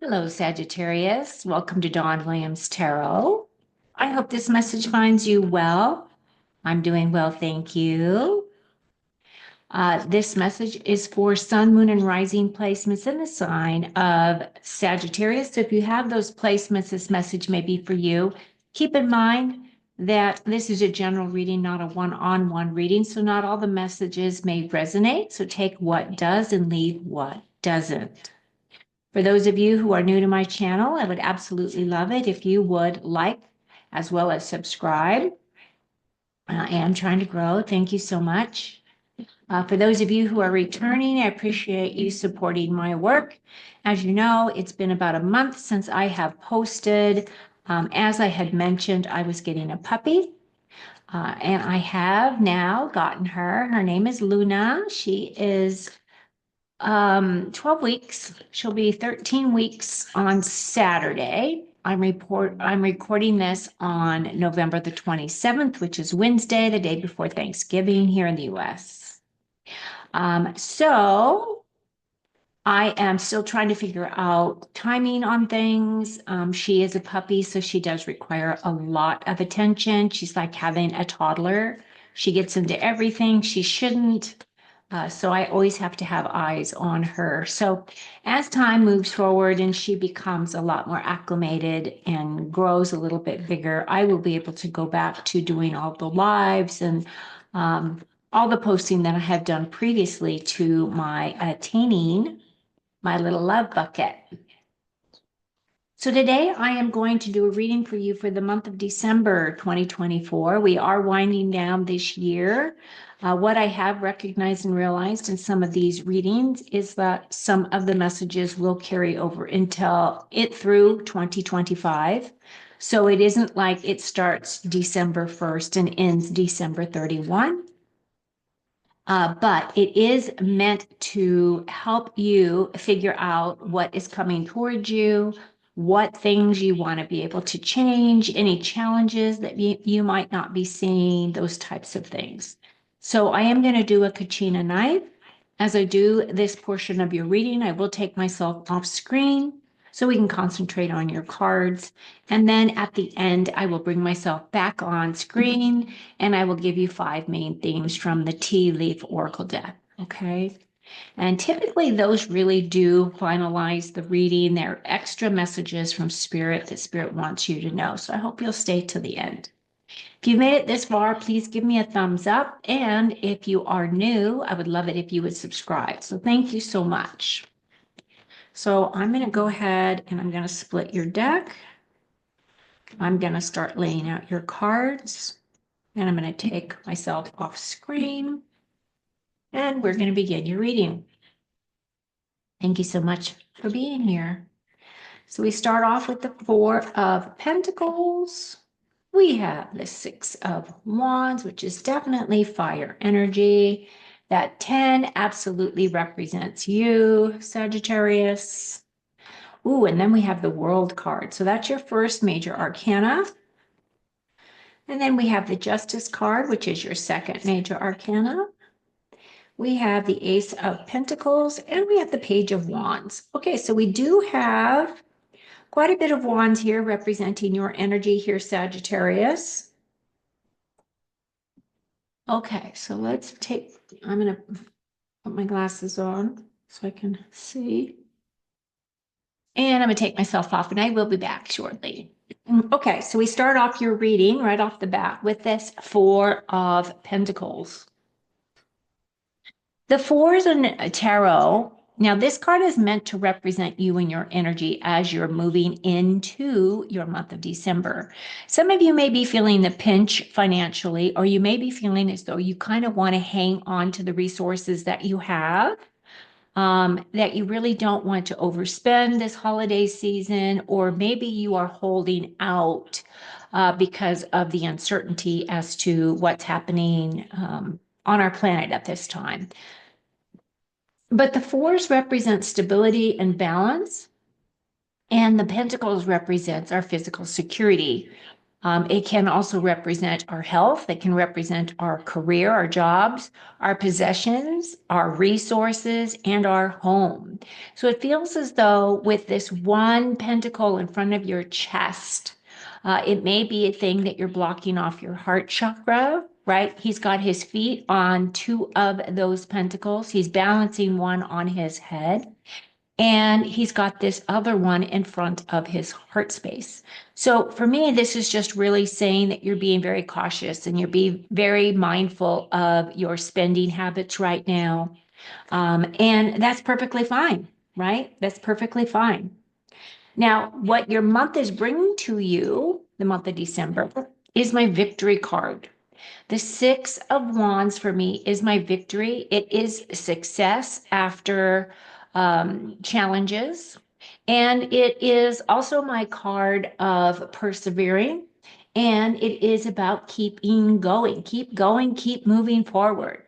Hello, Sagittarius. Welcome to Dawn Williams Tarot. I hope this message finds you well. I'm doing well, thank you. This message is for Sun, Moon, and Rising placements in the sign of Sagittarius. So if you have those placements, this message may be for you. Keep in mind that this is a general reading, not a one-on-one reading. So not all the messages may resonate. So take what does and leave what doesn't. For those of you who are new to my channel, I would absolutely love it if you would like as well as subscribe. I am trying to grow. Thank you so much. For those of you who are returning, I appreciate you supporting my work. As you know, it's been about a month since I have posted. As I had mentioned, I was getting a puppy. And I have now gotten her. Her name is Luna. She is 12 weeks. She'll be 13 weeks on Saturday. I'm recording this on November the 27th, which is Wednesday, the day before Thanksgiving here in the US. So I am still trying to figure out timing on things. She is a puppy, so she does require a lot of attention. She's like having a toddler. She gets into everything she shouldn't. So I always have to have eyes on her. So as time moves forward and she becomes a lot more acclimated and grows a little bit bigger, I will be able to go back to doing all the lives and all the posting that I have done previously to my attaining my little love bucket. So today I am going to do a reading for you for the month of December 2024. We are winding down this year. What I have recognized and realized in some of these readings is that some of the messages will carry over until through 2025. So it isn't like it starts December 1st and ends December 31. But it is meant to help you figure out what is coming towards you, what things you want to be able to change, any challenges that you might not be seeing, those types of things. So I am going to do a Kachina knife. As I do this portion of your reading, I will take myself off screen so we can concentrate on your cards. And then at the end, I will bring myself back on screen and I will give you 5 main themes from the Tea Leaf Oracle deck. Okay. And typically those really do finalize the reading. They're extra messages from Spirit that Spirit wants you to know. So I hope you'll stay to the end. If you've made it this far, please give me a thumbs up. And if you are new, I would love it if you would subscribe. So thank you so much. So I'm going to go ahead and I'm going to split your deck. I'm going to start laying out your cards. And I'm going to take myself off screen. And we're going to begin your reading. Thank you so much for being here. So we start off with the 4 of Pentacles. We have the 6 of Wands, which is definitely fire energy. That 10 absolutely represents you, Sagittarius. Ooh, and then we have the World card. So that's your first major arcana. And then we have the Justice card, which is your second major arcana. We have the Ace of Pentacles, and we have the Page of Wands. Okay, so we do have quite a bit of wands here representing your energy here, Sagittarius. Okay, so let's take, I'm going to put my glasses on so I can see. And I'm going to take myself off, and I will be back shortly. Okay, so we start off your reading right off the bat with this 4 of Pentacles. The 4s in tarot. Now, this card is meant to represent you and your energy as you're moving into your month of December. Some of you may be feeling the pinch financially, or you may be feeling as though you kind of want to hang on to the resources that you have, that you really don't want to overspend this holiday season, or maybe you are holding out because of the uncertainty as to what's happening on our planet at this time. But the 4s represent stability and balance, and the Pentacles represents our physical security. It can also represent our health. It can represent our career, our jobs, our possessions, our resources, and our home. So it feels as though with this one pentacle in front of your chest, it may be a thing that you're blocking off your heart chakra, right? He's got his feet on two of those pentacles. He's balancing one on his head. And he's got this other one in front of his heart space. So for me, this is just really saying that you're being very cautious and you're being very mindful of your spending habits right now. And that's perfectly fine, right? That's perfectly fine. Now, what your month is bringing to you, the month of December, is my victory card. The Six of Wands for me is my victory. It is success after challenges. And it is also my card of persevering. And it is about keeping going, keep moving forward.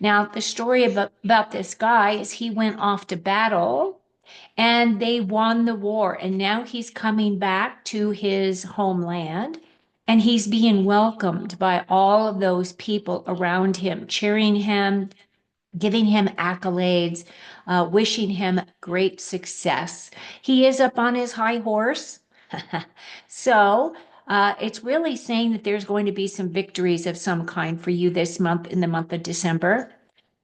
Now, the story about this guy is he went off to battle and they won the war. And now he's coming back to his homeland and he's being welcomed by all of those people around him, cheering him, giving him accolades, wishing him great success. He is up on his high horse. So it's really saying that there's going to be some victories of some kind for you this month in the month of December.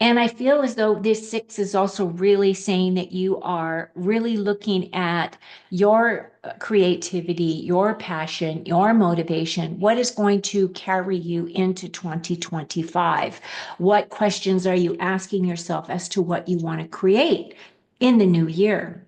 And I feel as though this six is also really saying that you are really looking at your creativity, your passion, your motivation, what is going to carry you into 2025? What questions are you asking yourself as to what you want to create in the new year?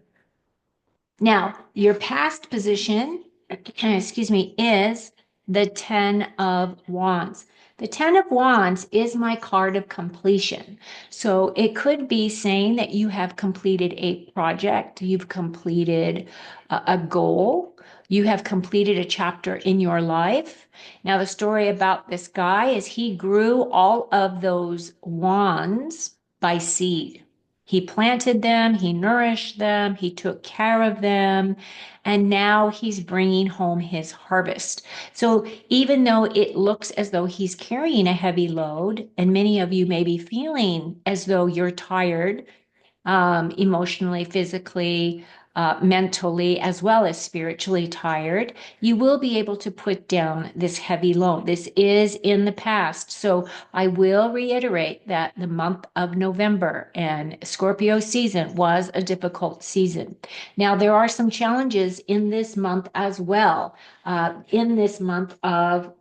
Now, your past position, excuse me, is the 10 of Wands. The 10 of Wands is my card of completion. So it could be saying that you have completed a project, you've completed a goal, you have completed a chapter in your life. Now, the story about this guy is he grew all of those wands by seed. He planted them, he nourished them, he took care of them, and now he's bringing home his harvest. So even though it looks as though he's carrying a heavy load, and many of you may be feeling as though you're tired, emotionally, physically, mentally, as well as spiritually tired, you will be able to put down this heavy load. This is in the past. So I will reiterate that the month of November and Scorpio season was a difficult season. Now, there are some challenges in this month as well. In this month of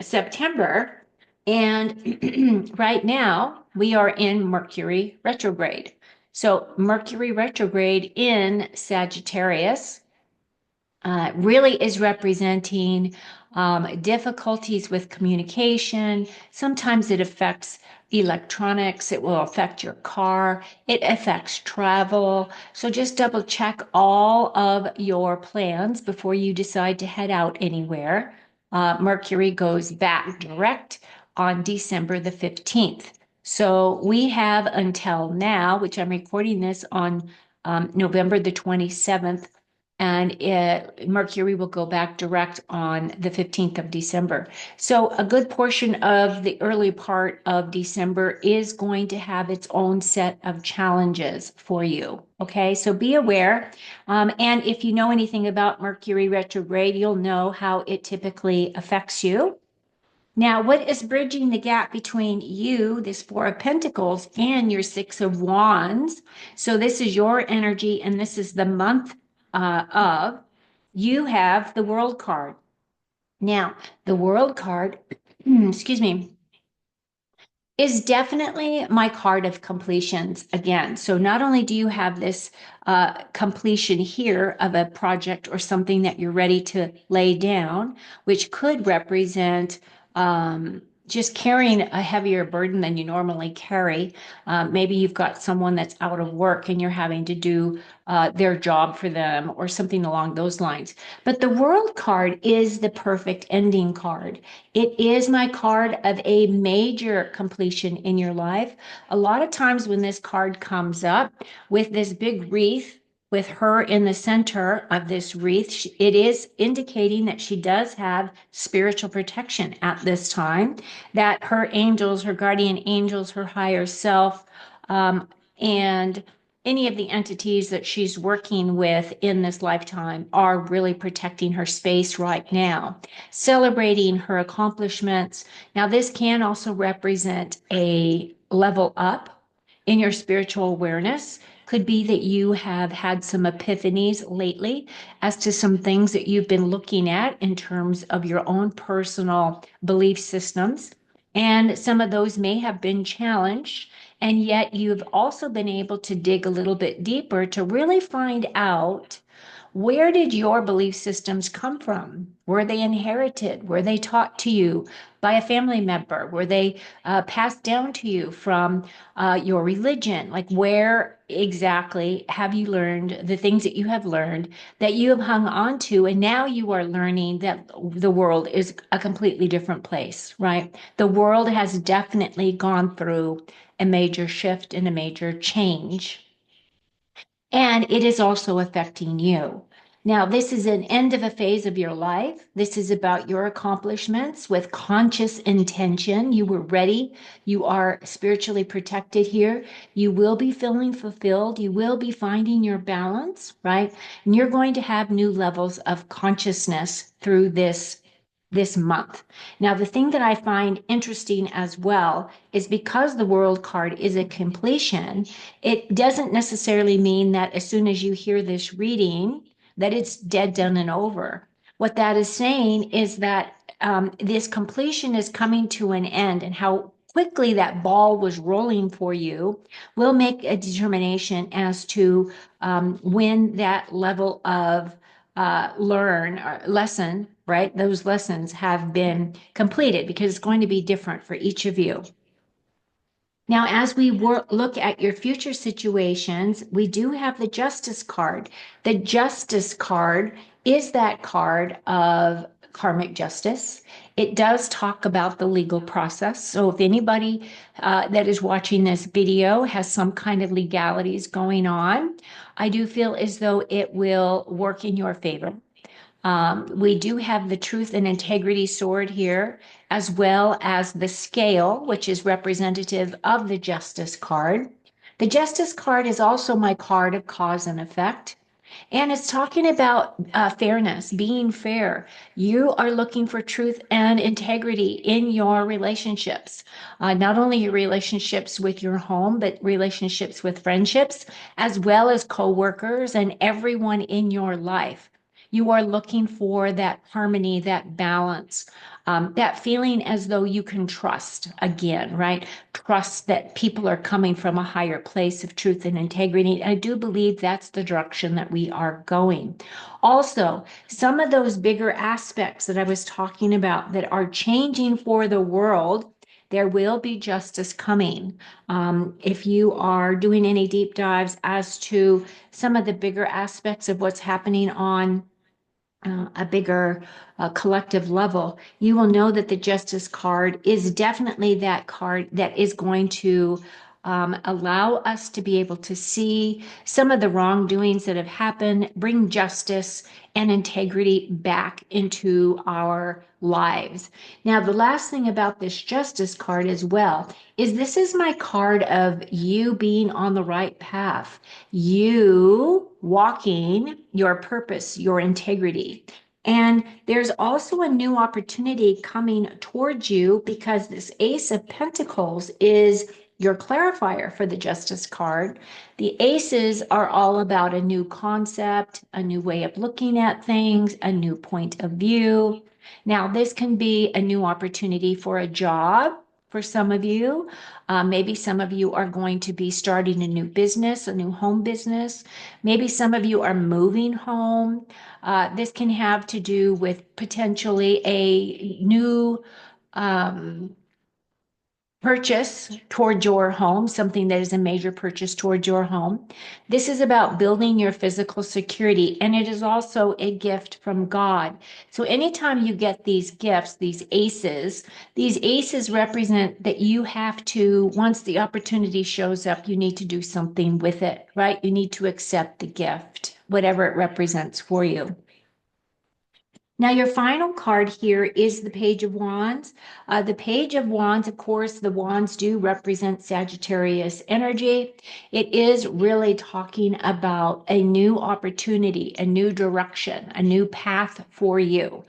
September. And right now, we are in Mercury retrograde. So, Mercury retrograde in Sagittarius really is representing difficulties with communication. Sometimes it affects electronics, it will affect your car, it affects travel. So just double check all of your plans before you decide to head out anywhere. Mercury goes back direct on December the 15th. So we have until now, which I'm recording this on November the 27th, and Mercury will go back direct on the 15th of December. So a good portion of the early part of December is going to have its own set of challenges for you. Okay, so be aware. And if you know anything about Mercury retrograde, you'll know how it typically affects you. Now, what is bridging the gap between you, this Four of Pentacles, and your Six of Wands? So this is your energy, and this is the month of, you have the World card. Now, the World card, excuse me, is definitely my card of completions again. So not only do you have this completion here of a project or something that you're ready to lay down, which could represent just carrying a heavier burden than you normally carry. Maybe you've got someone that's out of work and you're having to do their job for them or something along those lines. But the World card is the perfect ending card. It is my card of a major completion in your life. A lot of times when this card comes up with this big wreath, with her in the center of this wreath, it is indicating that she does have spiritual protection at this time, that her angels, her guardian angels, her higher self, and any of the entities that she's working with in this lifetime are really protecting her space right now, celebrating her accomplishments. Now, this can also represent a level up in your spiritual awareness. Could be that you have had some epiphanies lately as to some things that you've been looking at in terms of your own personal belief systems. And some of those may have been challenged. And yet you've also been able to dig a little bit deeper to really find out, where did your belief systems come from? Were they inherited? Were they taught to you by a family member? Were they passed down to you from your religion? Like, where exactly have you learned the things that you have learned that you have hung on to? And now you are learning that the world is a completely different place, right? The world has definitely gone through a major shift and a major change, and it is also affecting you. Now, this is an end of a phase of your life. This is about your accomplishments with conscious intention. You were ready. You are spiritually protected here. You will be feeling fulfilled. You will be finding your balance, right? And you're going to have new levels of consciousness through this month. Now, the thing that I find interesting as well is, because the world card is a completion, it doesn't necessarily mean that as soon as you hear this reading, that it's dead, done, and over. What that is saying is that this completion is coming to an end, and how quickly that ball was rolling for you will make a determination as to when that level of learn or lesson, right? Those lessons have been completed, because it's going to be different for each of you. Now, as we look at your future situations, we do have the Justice card. The Justice card is that card of karmic justice. It does talk about the legal process. So if anybody that is watching this video has some kind of legalities going on, I do feel as though it will work in your favor. We do have the Truth and Integrity sword here, as well as the scale, which is representative of the Justice card. The Justice card is also my card of cause and effect. And it's talking about fairness, being fair. You are looking for truth and integrity in your relationships, not only your relationships with your home, but relationships with friendships, as well as coworkers and everyone in your life. You are looking for that harmony, that balance, that feeling as though you can trust again, right? Trust that people are coming from a higher place of truth and integrity. I do believe that's the direction that we are going. Also, some of those bigger aspects that I was talking about that are changing for the world, there will be justice coming. If you are doing any deep dives as to some of the bigger aspects of what's happening on a bigger collective level, you will know that the Justice card is definitely that card that is going to allow us to be able to see some of the wrongdoings that have happened, bring justice and integrity back into our lives. Now, the last thing about this Justice card as well is, this is my card of you being on the right path, you walking your purpose, your integrity. And there's also a new opportunity coming towards you, because this Ace of Pentacles is your clarifier for the Justice card. The aces are all about a new concept, a new way of looking at things, a new point of view. Now, this can be a new opportunity for a job for some of you. Maybe some of you are going to be starting a new business, a new home business. Maybe some of you are moving home. This can have to do with potentially a new purchase toward your home, something that is a major purchase toward your home. This is about building your physical security, and it is also a gift from God. So anytime you get these gifts, these aces represent that you have to, once the opportunity shows up, you need to do something with it, right? You need to accept the gift, whatever it represents for you. Now, your final card here is the Page of Wands. The Page of Wands, of course, the wands do represent Sagittarius energy. It is really talking about a new opportunity, a new direction, a new path for you.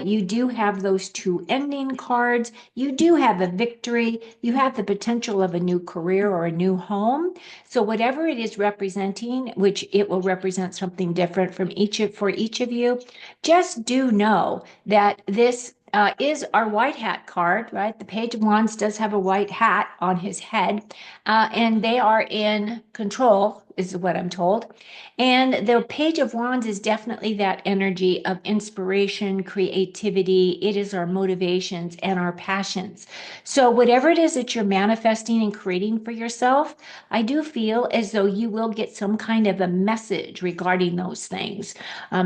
You do have those two ending cards. You do have a victory. You have the potential of a new career or a new home. So whatever it is representing, which it will represent something different from for each of you, just do know that this is our white hat card, right? The Page of Wands does have a white hat on his head, and they are in control, is what I'm told. And the Page of Wands is definitely that energy of inspiration, creativity. It is our motivations and our passions. So, whatever it is that you're manifesting and creating for yourself, I do feel as though you will get some kind of a message regarding those things,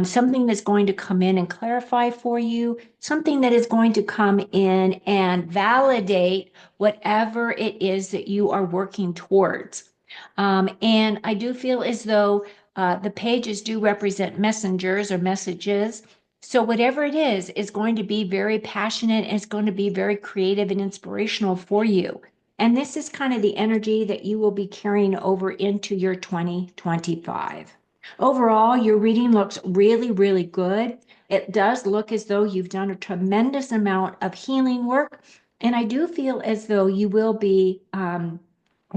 something that's going to come in and clarify for you, something that is going to come in and validate whatever it is that you are working towards. And I do feel as though the pages do represent messengers or messages. So whatever it is going to be very passionate and it's going to be very creative and inspirational for you. And this is kind of the energy that you will be carrying over into your 2025. Overall, your reading looks really, really good. It does look as though you've done a tremendous amount of healing work. And I do feel as though you will be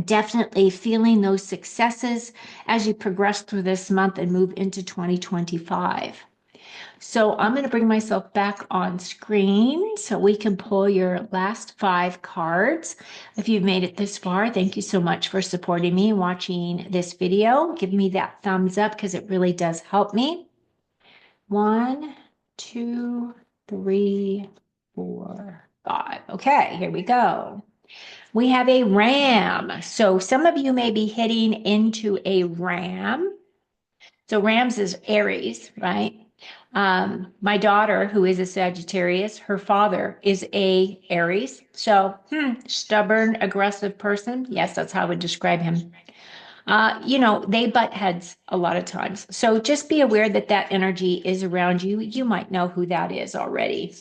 definitely feeling those successes as you progress through this month and move into 2025. So I'm going to bring myself back on screen so we can pull your last 5 cards. If you've made it this far, thank you so much for supporting me and watching this video. Give me that thumbs up because it really does help me. 1, 2, 3, 4, 5. Okay, here we go. We have a ram. So some of you may be hitting into a ram. So rams is Aries, right? My daughter, who is a Sagittarius, her father is a Aries. So stubborn, aggressive person. Yes, that's how I would describe him. They butt heads a lot of times. So just be aware that that energy is around you. You might know who that is already.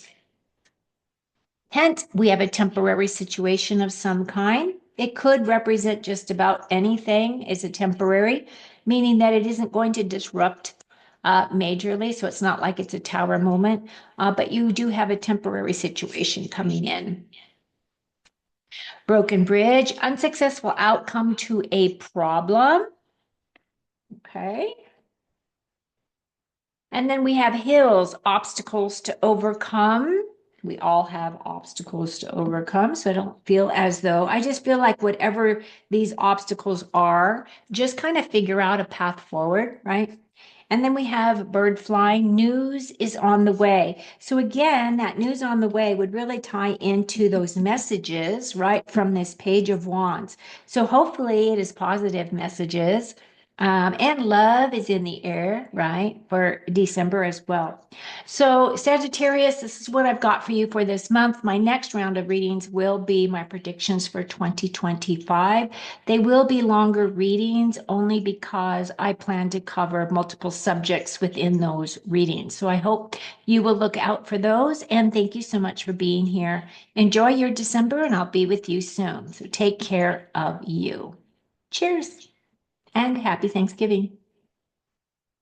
Hence, we have a temporary situation of some kind. It could represent just about anything as a temporary, meaning that it isn't going to disrupt majorly. So it's not like it's a tower moment, but you do have a temporary situation coming in. Broken bridge, unsuccessful outcome to a problem. Okay. And then we have hills, obstacles to overcome. We all have obstacles to overcome. So I don't feel as though, I just feel like whatever these obstacles are, just kind of figure out a path forward, right? And then we have bird flying. News is on the way. So again, that news on the way would really tie into those messages, right, from this Page of Wands. So hopefully it is positive messages. And love is in the air, right, for December as well. So, Sagittarius, this is what I've got for you for this month. My next round of readings will be my predictions for 2025. They will be longer readings only because I plan to cover multiple subjects within those readings. So, I hope you will look out for those. And thank you so much for being here. Enjoy your December, and I'll be with you soon. So, take care of you. Cheers and happy Thanksgiving.